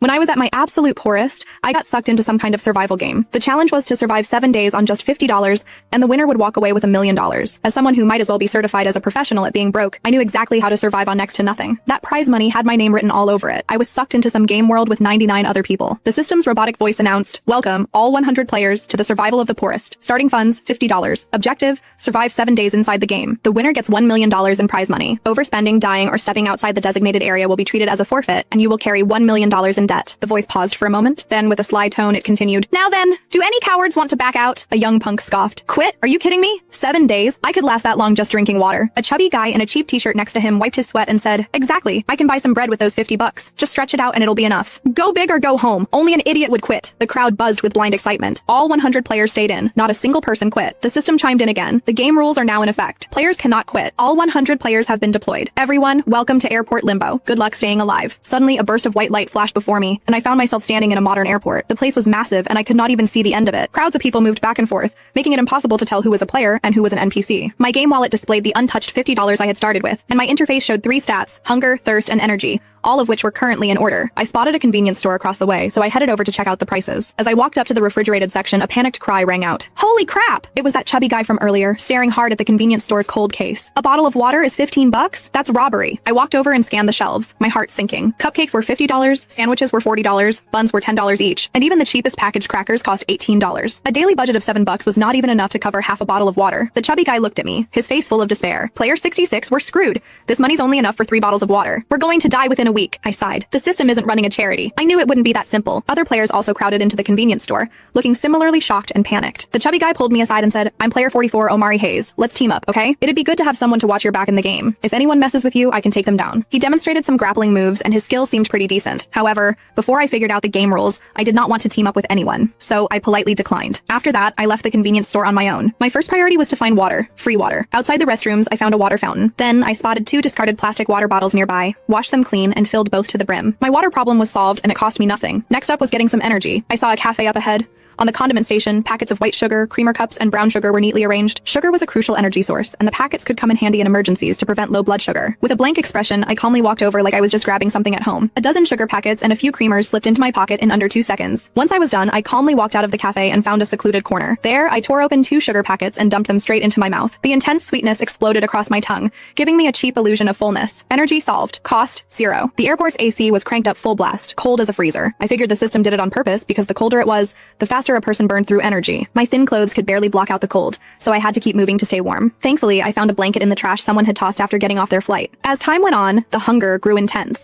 When I was at my absolute poorest, I got sucked into some kind of survival game. The challenge was to survive 7 days on just $50, and the winner would walk away with $1 million. As someone who might as well be certified as a professional at being broke, I knew exactly how to survive on next to nothing. That prize money had my name written all over it. I was sucked into some game world with 99 other people. The system's robotic voice announced, "Welcome, all 100 players, to the survival of the poorest. Starting funds, $50. Objective, survive 7 days inside the game. The winner gets $1 million in prize money. Overspending, dying, or stepping outside the designated area will be treated as a forfeit, and you will carry $1 million in debt." The voice paused for a moment, then with a sly tone it continued, "Now then, do any cowards want to back out?" A young punk scoffed. "Quit? Are you kidding me? 7 days? I could last that long just drinking water." A chubby guy in a cheap t-shirt next to him wiped his sweat and said, "Exactly. I can buy some bread with those $50. Just stretch it out and it'll be enough. Go big or go home. Only an idiot would quit." The crowd buzzed with blind excitement. All 100 players stayed in. Not a single person quit. The system chimed in again. "The game rules are now in effect. Players cannot quit. All 100 players have been deployed. Everyone, welcome to Airport Limbo. Good luck staying alive." Suddenly, a burst of white light flashed before me, and I found myself standing in a modern airport. The place was massive, and I could not even see the end of it. Crowds of people moved back and forth, making it impossible to tell who was a player and who was an NPC. My game wallet displayed the untouched $50 I had started with, and my interface showed 3 stats: hunger, thirst, and energy, all of which were currently in order. I spotted a convenience store across the way, so I headed over to check out the prices. As I walked up to the refrigerated section, a panicked cry rang out. Holy crap! It was that chubby guy from earlier, staring hard at the convenience store's cold case. A bottle of water is $15? That's robbery. I walked over and scanned the shelves, my heart sinking. Cupcakes were $50, sandwiches were $40, buns were $10 each, and even the cheapest packaged crackers cost $18. A daily budget of $7 was not even enough to cover half a bottle of water. The chubby guy looked at me, his face full of despair. Player 66, we're screwed. This money's only enough for 3 bottles of water. We're going to die within a week. I sighed. The system isn't running a charity. I knew it wouldn't be that simple. Other players also crowded into the convenience store, looking similarly shocked and panicked. The chubby guy pulled me aside and said, "I'm player 44, Omari Hayes. Let's team up, okay? It'd be good to have someone to watch your back in the game. If anyone messes with you, I can take them down." He demonstrated some grappling moves, and his skill seemed pretty decent. However, before I figured out the game rules, I did not want to team up with anyone, so I politely declined. After that, I left the convenience store on my own. My first priority was to find water, free water. Outside the restrooms, I found a water fountain. Then, I spotted 2 discarded plastic water bottles nearby, washed them clean, and filled both to the brim. My water problem was solved, and it cost me nothing. Next up was getting some energy. I saw a cafe up ahead. On the condiment station, packets of white sugar, creamer cups, and brown sugar were neatly arranged. Sugar was a crucial energy source, and the packets could come in handy in emergencies to prevent low blood sugar. With a blank expression, I calmly walked over like I was just grabbing something at home. A dozen sugar packets and a few creamers slipped into my pocket in under 2 seconds. Once I was done, I calmly walked out of the cafe and found a secluded corner. There, I tore open 2 sugar packets and dumped them straight into my mouth. The intense sweetness exploded across my tongue, giving me a cheap illusion of fullness. Energy solved. Cost, 0. The airport's AC was cranked up full blast, cold as a freezer. I figured the system did it on purpose because the colder it was, the faster a person burned through energy. My thin clothes could barely block out the cold, so I had to keep moving to stay warm. Thankfully, I found a blanket in the trash someone had tossed after getting off their flight. As time went on, the hunger grew intense.